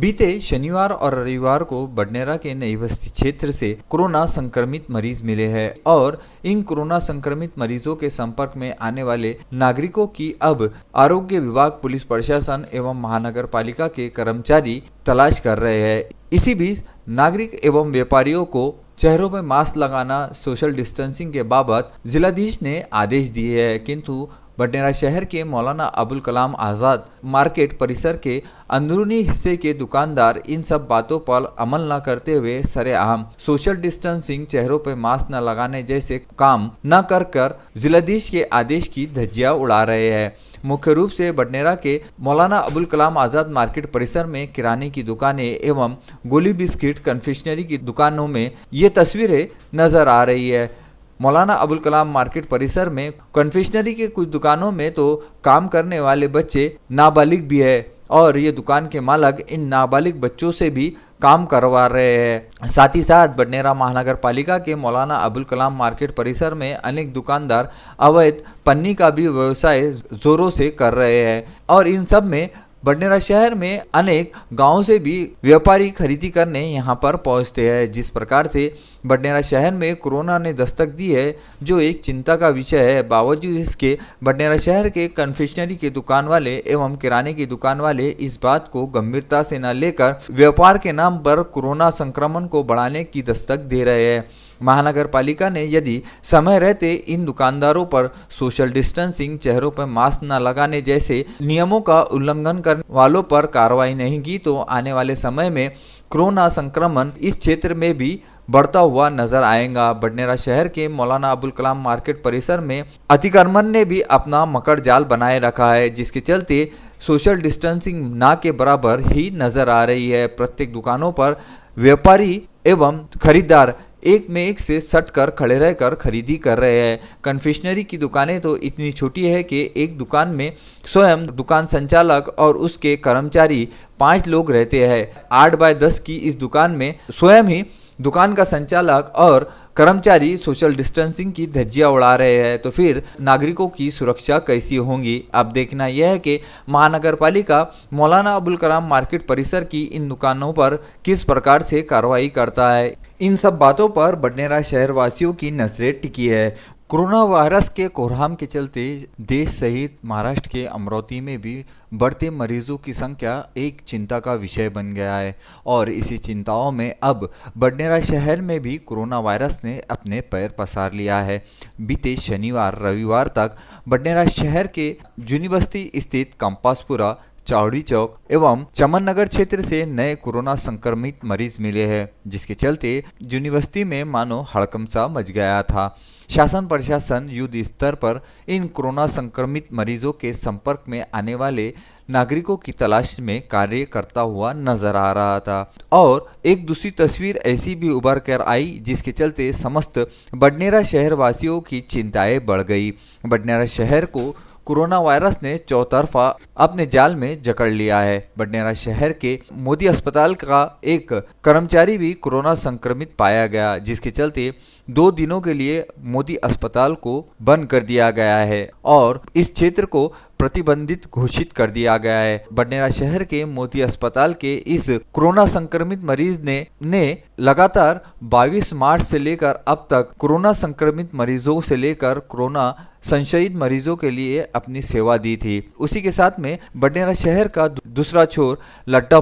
बीते शनिवार और रविवार को बडनेरा के नई बस्ती क्षेत्र से कोरोना संक्रमित मरीज मिले हैं और इन कोरोना संक्रमित मरीजों के संपर्क में आने वाले नागरिकों की अब आरोग्य विभाग, पुलिस प्रशासन एवं महानगर पालिका के कर्मचारी तलाश कर रहे हैं। इसी बीच नागरिक एवं व्यापारियों को चेहरों पर मास्क लगाना, सोशल डिस्टेंसिंग के बाबत जिलाधीश ने आदेश दिए हैं, किंतु बडनेरा शहर के मौलाना अबुल कलाम आज़ाद मार्केट परिसर के अंदरूनी हिस्से के दुकानदार इन सब बातों पर अमल न करते हुए सरेआम सोशल डिस्टेंसिंग, चेहरों पर मास्क न लगाने जैसे काम न कर जिलाधीश के आदेश की धज्जियां उड़ा रहे हैं। मुख्य रूप से बडनेरा के मौलाना अबुल कलाम आज़ाद मार्केट परिसर में किराने की दुकानें एवं गोली बिस्किट कन्फेक्शनरी की दुकानों में ये तस्वीरें नजर आ रही है। मौलाना अबुल कलाम मार्केट परिसर में कन्फेक्शनरी के कुछ दुकानों में तो काम करने वाले बच्चे नाबालिग भी है और ये दुकान के मालिक इन नाबालिग बच्चों से भी काम करवा रहे हैं। साथ ही साथ बडनेरा महानगर पालिका के मौलाना अबुल कलाम मार्केट परिसर में अनेक दुकानदार अवैध पन्नी का भी व्यवसाय जोरों से कर रहे हैं और इन सब में बडनेरा शहर में अनेक गांवों से भी व्यापारी खरीदी करने यहां पर पहुंचते हैं। जिस प्रकार से बडनेरा शहर में कोरोना ने दस्तक दी है, जो एक चिंता का विषय है, बावजूद इसके बडनेरा शहर के कन्फेक्शनरी के दुकान वाले एवं किराने की दुकान वाले इस बात को गंभीरता से न लेकर व्यापार के नाम पर कोरोना संक्रमण को बढ़ाने की दस्तक दे रहे हैं। महानगर पालिका ने यदि समय रहते इन दुकानदारों पर सोशल डिस्टेंसिंग, चेहरों पर मास्क न लगाने जैसे नियमों का उल्लंघन करने वालों पर कार्रवाई नहीं की तो आने वाले समय में कोरोना संक्रमण इस क्षेत्र में भी बढ़ता हुआ नजर आएगा। बडनेरा शहर के मौलाना अबुल कलाम मार्केट परिसर में अतिक्रमण ने भी अपना मकर जाल बनाए रखा है, जिसके चलते सोशल डिस्टेंसिंग ना के बराबर ही नजर आ रही है। प्रत्येक दुकानों पर व्यापारी एवं खरीदार एक में एक से सट कर खड़े रहकर खरीदी कर रहे हैं। कन्फेक्शनरी की दुकानें तो इतनी छोटी है कि एक दुकान में स्वयं दुकान संचालक और उसके कर्मचारी 5 लोग रहते हैं। 8 बाय 10 की इस दुकान में स्वयं ही दुकान का संचालक और कर्मचारी सोशल डिस्टेंसिंग की धज्जियां उड़ा रहे हैं, तो फिर नागरिकों की सुरक्षा कैसी होगी। अब देखना यह है कि महानगर पालिका मौलाना अबुल कलाम मार्केट परिसर की इन दुकानों पर किस प्रकार से कार्रवाई करता है। इन सब बातों पर बडनेरा शहरवासियों की नजरें टिकी है। कोरोना वायरस के कोहराम के चलते देश सहित महाराष्ट्र के अमरावती में भी बढ़ते मरीजों की संख्या एक चिंता का विषय बन गया है और इसी चिंताओं में अब बडनेरा शहर में भी कोरोना वायरस ने अपने पैर पसार लिया है। बीते शनिवार रविवार तक बडनेरा शहर के जूनी बस्ती स्थित कंपासपुरा, चावड़ी चौक एवं चमन नगर क्षेत्र से नए कोरोना संक्रमित मरीज मिले हैं, जिसके चलते यूनिवर्सिटी में मानो हड़कंप सा मच गया था। शासन प्रशासन युद्ध स्तर पर इन कोरोना संक्रमित मरीजों के संपर्क में आने वाले नागरिकों की तलाश में कार्य करता हुआ नजर आ रहा था और एक दूसरी तस्वीर ऐसी भी उभर कर आई, जिसके चलते समस्त बडनेरा शहर वासियों की चिंताएं बढ़ गई। बडनेरा शहर को कोरोना वायरस ने चौतरफा अपने जाल में जकड़ लिया है। बडनेरा शहर के मोदी अस्पताल का एक कर्मचारी भी कोरोना संक्रमित पाया गया, जिसके चलते 2 दिनों के लिए मोदी अस्पताल को बंद कर दिया गया है और इस क्षेत्र को प्रतिबंधित घोषित कर दिया गया है। बडनेरा शहर के मोदी अस्पताल के इस कोरोना संक्रमित मरीज ने लगातार 22 मार्च से लेकर अब तक कोरोना संक्रमित मरीजों से लेकर कोरोना संशयित मरीजों के लिए अपनी सेवा दी थी। उसी के साथ में बडनेरा शहर का दूसरा छोर लड्डा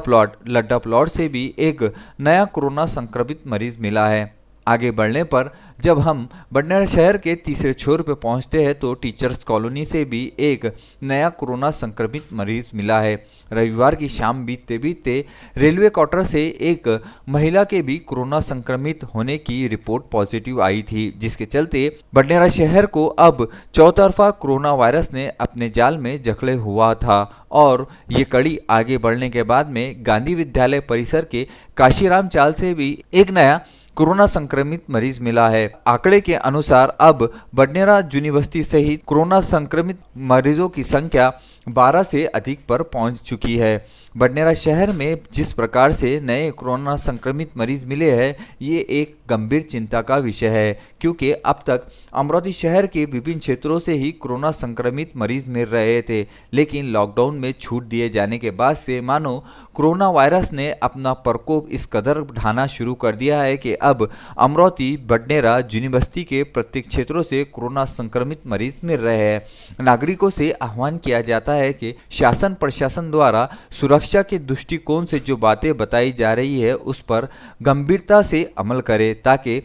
प्लॉट से भी एक नया कोरोना संक्रमित मरीज मिला है। आगे बढ़ने पर जब हम बडनेरा शहर के तीसरे छोर पर पहुंचते हैं तो टीचर्स कॉलोनी से भी एक नया कोरोना संक्रमित मरीज मिला है। रविवार की शाम बीतते रेलवे क्वार्टर से एक महिला के भी कोरोना संक्रमित होने की रिपोर्ट पॉजिटिव आई थी, जिसके चलते बडनेरा शहर को अब चौतरफा कोरोना वायरस ने अपने जाल में जकड़े हुआ था और ये कड़ी आगे बढ़ने के बाद में गांधी विद्यालय परिसर के काशीराम चाल से भी एक नया कोरोना संक्रमित मरीज मिला है। आंकड़े के अनुसार अब बडनेरा यूनिवर्सिटी सहित कोरोना संक्रमित मरीजों की संख्या 12 से अधिक पर पहुंच चुकी है। बडनेरा शहर में जिस प्रकार से नए कोरोना संक्रमित मरीज मिले हैं, ये एक गंभीर चिंता का विषय है, क्योंकि अब तक अमरावती शहर के विभिन्न क्षेत्रों से ही कोरोना संक्रमित मरीज मिल रहे थे। लेकिन लॉकडाउन में छूट दिए जाने के बाद से मानो कोरोना वायरस ने अपना प्रकोप इस कदर ढाना शुरू कर दिया है कि अब अमरावती, बडनेरा, यूनिवर्सिटी के प्रत्येक क्षेत्रों से कोरोना संक्रमित मरीज मिल रहे हैं। नागरिकों से आह्वान किया जाता है कि शासन प्रशासन द्वारा सुरक्षा के दृष्टिकोण से जो बातें बताई जा रही है उस पर गंभीरता से अमल करें, ताकि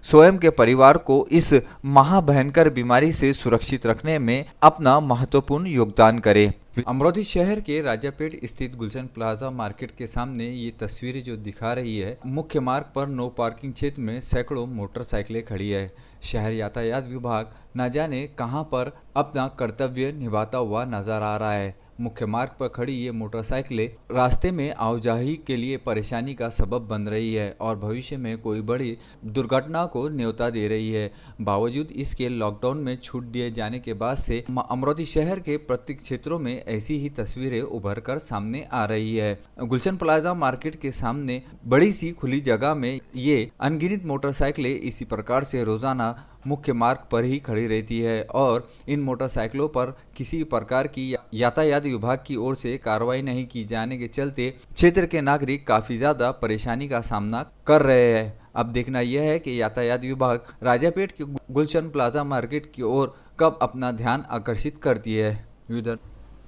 स्वयं के परिवार को इस महाभयंकर बीमारी से सुरक्षित रखने में अपना महत्वपूर्ण योगदान करे। अमरावती शहर के राजापेट स्थित गुलशन प्लाजा मार्केट के सामने ये तस्वीरें जो दिखा रही है, मुख्य मार्ग पर नो पार्किंग क्षेत्र में सैकड़ों मोटरसाइकिलें खड़ी है। शहर यातायात विभाग न जाने कहां पर अपना कर्तव्य निभाता हुआ नजर आ रहा है। मुख्य मार्ग पर खड़ी ये मोटरसाइकिलें रास्ते में आवाजाही के लिए परेशानी का सबब बन रही है और भविष्य में कोई बड़ी दुर्घटना को न्योता दे रही है। बावजूद इसके लॉकडाउन में छूट दिए जाने के बाद से अमरावती शहर के प्रत्येक क्षेत्रों में ऐसी ही तस्वीरें उभर कर सामने आ रही है। गुलशन प्लाजा मार्केट के सामने बड़ी सी खुली जगह में ये अनगिनत मोटरसाइकिलें इसी प्रकार से रोजाना मुख्य मार्ग पर ही खड़ी रहती है और इन मोटरसाइकिलों पर किसी प्रकार की यातायात विभाग की ओर से कार्रवाई नहीं की जाने के चलते क्षेत्र के नागरिक काफी ज्यादा परेशानी का सामना कर रहे हैं। अब देखना यह है कि यातायात विभाग राजापेट के गुलशन प्लाजा मार्केट की ओर कब अपना ध्यान आकर्षित करती है। उधर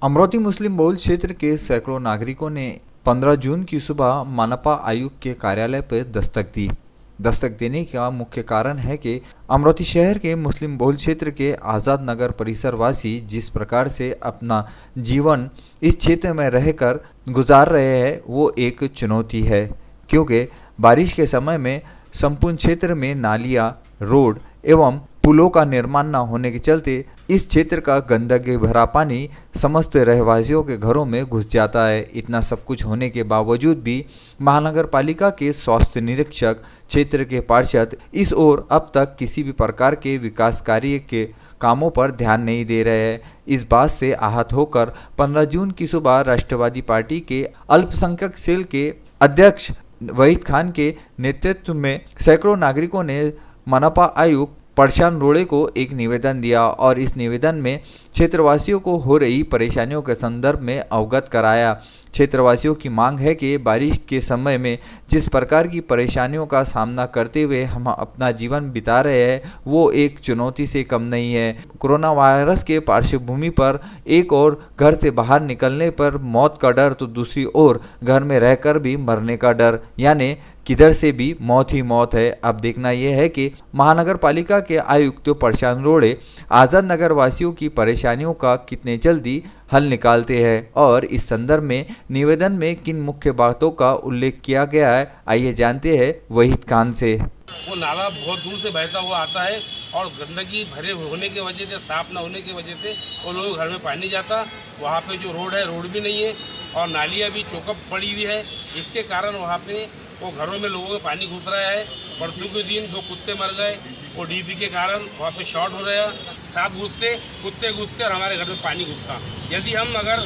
अमरावती मुस्लिम बहुल क्षेत्र के सैकड़ों नागरिकों ने 15 जून की सुबह मनपा आयुक्त के कार्यालय पर दस्तक देने का मुख्य कारण है कि अमरावती शहर के मुस्लिम बहुल क्षेत्र के आज़ाद नगर परिसर वासी जिस प्रकार से अपना जीवन इस क्षेत्र में रहकर गुजार रहे हैं वो एक चुनौती है, क्योंकि बारिश के समय में संपूर्ण क्षेत्र में नालियां, रोड एवं पुलों का निर्माण न होने के चलते इस क्षेत्र का गंदगी भरा पानी समस्त रहवासियों के घरों में घुस जाता है। इतना सब कुछ होने के बावजूद भी महानगर पालिका के स्वास्थ्य निरीक्षक, क्षेत्र के पार्षद इस ओर अब तक किसी भी प्रकार के विकास कार्य के कामों पर ध्यान नहीं दे रहे हैं। इस बात से आहत होकर 15 जून की सुबह राष्ट्रवादी पार्टी के अल्पसंख्यक सेल के अध्यक्ष वहीद खान के नेतृत्व में सैकड़ों नागरिकों ने मनपा आयुक्त प्रशांत रोड़े को एक निवेदन दिया और इस निवेदन में क्षेत्रवासियों को हो रही परेशानियों के संदर्भ में अवगत कराया। क्षेत्रवासियों की मांग है कि बारिश के समय में जिस प्रकार की परेशानियों का सामना करते हुए हम अपना जीवन बिता रहे हैं वो एक चुनौती से कम नहीं है। कोरोना वायरस के पार्श्वभूमि पर एक ओर घर से बाहर निकलने पर मौत का डर तो दूसरी ओर घर में रहकर भी मरने का डर, यानी किधर से भी मौत ही मौत है। अब देखना यह है कि महानगर पालिका के आयुक्त प्रशांत रोड़े आज़ाद नगर वासियों की परेशानियों का कितने जल्दी हल निकालते हैं और इस संदर्भ में निवेदन में किन मुख्य बातों का उल्लेख किया गया है, आइए जानते हैं वहीद खान से। वो नाला बहुत दूर से बहता हुआ आता है और गंदगी भरे होने की वजह से, साफ ना होने की वजह से वो लोग घर में पानी जाता। वहाँ पे जो रोड है, रोड भी नहीं है और नालियाँ भी चौकअप पड़ी हुई है। इसके कारण वहाँ पे वो घरों में लोगों का पानी घुस रहा है। परसों के दिन 2 कुत्ते मर गए वो डीपी के कारण, वहाँ पे शॉर्ट हो रहा, सांप घुसते, कुत्ते घुसते और हमारे घर में पानी घुसता। यदि हम अगर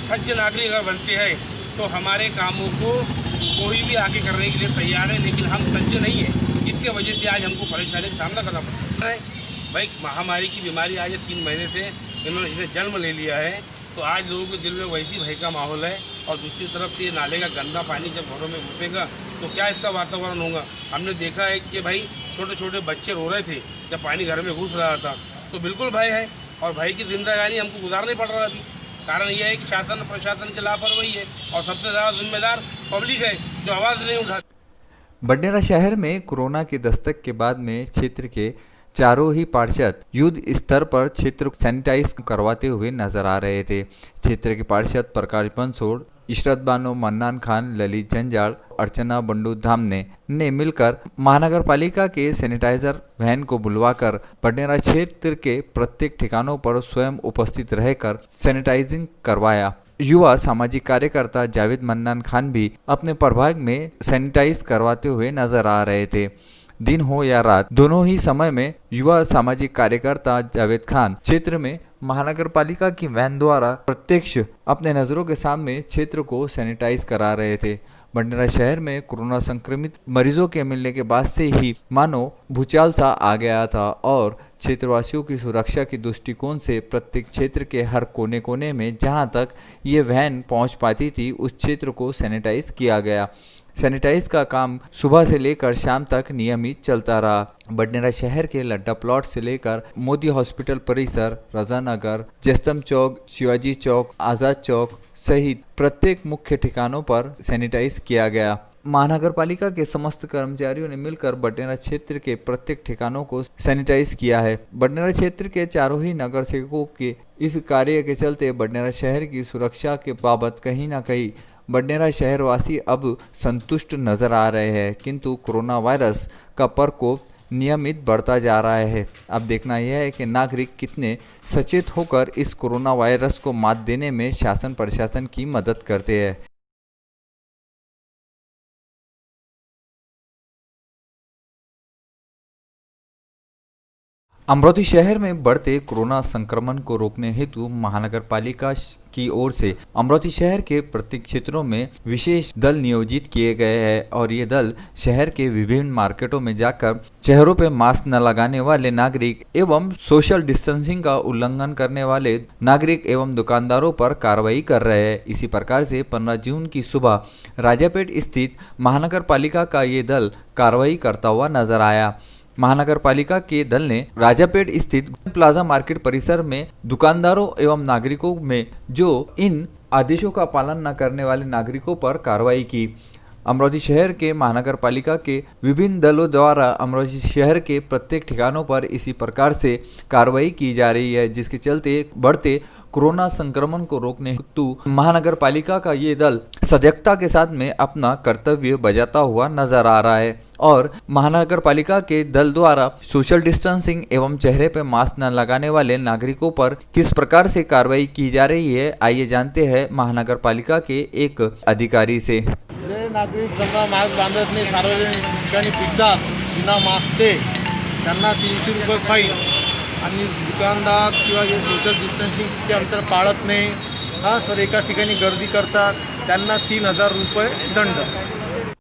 सज्ज नागरिक अगर बनते हैं तो हमारे कामों को कोई भी आगे करने के लिए तैयार है, लेकिन हम सज्ज नहीं है। इसके वजह से आज हमको परेशानी का सामना करना पड़ता है। भाई महामारी की बीमारी आज 3 महीने से इन्हें जन्म ले लिया है, तो आज लोगों के दिल में वैसी भय का माहौल है। और दूसरी तरफ से ये नाले का गंदा पानी जब घरों में घुसेगा तो क्या इसका वातावरण होगा। हमने देखा है कि भाई छोटे छोटे बच्चे रो रहे थे जब पानी घर में घुस रहा था, तो बिल्कुल भय है और भय की जिंदगानी हमको गुजारनी पड़ रहा है अभी। कारण यह है कि शासन प्रशासन की लापरवाही है और सबसे ज़्यादा जिम्मेदार पब्लिक है जो आवाज़ नहीं उठा। बडनेरा शहर में कोरोना की दस्तक के बाद में क्षेत्र के चारों ही पार्षद युद्ध स्तर पर क्षेत्र को सैनिटाइज करवाते हुए नजर आ रहे थे। क्षेत्र के पार्षद प्रकाश बंसोड़, इशरत बानो, मन्नान खान, ललित जंजाड़, अर्चना बंडू धामने ने मिलकर महानगर पालिका के सैनिटाइजर वैन को बुलवाकर बडनेरा क्षेत्र के प्रत्येक ठिकानों पर स्वयं उपस्थित रहकर सैनिटाइजिंग करवाया। युवा सामाजिक कार्यकर्ता जावेद मन्नान खान भी अपने प्रभाग में सैनिटाइज करवाते हुए नजर आ रहे थे। दिन हो या रात, दोनों ही समय में युवा सामाजिक कार्यकर्ता जावेद खान क्षेत्र में महानगर पालिका की वैन द्वारा प्रत्यक्ष अपने नजरों के सामने क्षेत्र को सैनिटाइज करा रहे थे। बडनेरा शहर में कोरोना संक्रमित मरीजों के मिलने के बाद से ही मानो भूचाल सा आ गया था और क्षेत्रवासियों की सुरक्षा की दृष्टिकोण से प्रत्येक क्षेत्र के हर कोने कोने में जहां तक ये वैन पहुंच पाती थी उस क्षेत्र को सैनिटाइज किया गया। सैनिटाइज का काम सुबह से लेकर शाम तक नियमित चलता रहा। बडनेरा शहर के लड्डा प्लॉट से लेकर मोदी हॉस्पिटल परिसर, रजानगर, जस्तम चौक, शिवाजी चौक, आज़ाद चौक सहित प्रत्येक मुख्य ठिकानों पर सैनिटाइज किया गया। महानगर पालिका के समस्त कर्मचारियों ने मिलकर बडनेरा क्षेत्र के प्रत्येक ठिकानों को सैनिटाइज किया है। बडनेरा क्षेत्र के चारों ही नगर सेवकों के इस कार्य के चलते बडनेरा शहर की सुरक्षा के बाबत कहीं ना कहीं बडनेरा शहरवासी अब संतुष्ट नजर आ रहे हैं, किंतु कोरोना वायरस का प्रकोप नियमित बढ़ता जा रहा है। अब देखना यह है कि नागरिक कितने सचेत होकर इस कोरोना वायरस को मात देने में शासन प्रशासन की मदद करते हैं। अमरोही शहर में बढ़ते कोरोना संक्रमण को रोकने हेतु महानगर पालिका की ओर से अमरोही शहर के प्रत्येक क्षेत्रों में विशेष दल नियोजित किए गए हैं और ये दल शहर के विभिन्न मार्केटों में जाकर चेहरों पर मास्क न लगाने वाले नागरिक एवं सोशल डिस्टेंसिंग का उल्लंघन करने वाले नागरिक एवं दुकानदारों पर कार्रवाई कर रहे हैं। इसी प्रकार से 15 जून की सुबह राजापेट स्थित महानगर पालिका का ये दल कार्रवाई करता हुआ नजर आया। महानगर पालिका के दल ने राजापेट स्थित प्लाजा मार्केट परिसर में दुकानदारों एवं नागरिकों में जो इन आदेशों का पालन न करने वाले नागरिकों पर कार्रवाई की। अमरोही शहर के महानगर पालिका के विभिन्न दलों द्वारा अमरोही शहर के प्रत्येक ठिकानों पर इसी प्रकार से कार्रवाई की जा रही है, जिसके चलते बढ़ते कोरोना संक्रमण को रोकने हेतु महानगर पालिका का ये दल सजगता के साथ में अपना कर्तव्य बजाता हुआ नजर आ रहा है और महानगर पालिका के दल द्वारा सोशल डिस्टेंसिंग एवं चेहरे पर मास्क न लगाने वाले नागरिकों पर किस प्रकार से कार्रवाई की जा रही है, आइए जानते हैं महानगर पालिका के एक अधिकारी से। नागरिक समजा मास्क बांधत नाही, सार्वजनिक ठिकाणी फिरतात बिना मास्कचे, त्यांना 300 रुपये फाईन आणि दुकानदार किंवा जे सोशल डिस्टन्सिंगचे अंतर पाळत नाही सर एका ठिकाणी गर्दी करतात त्यांना 3000 रुपये दंड।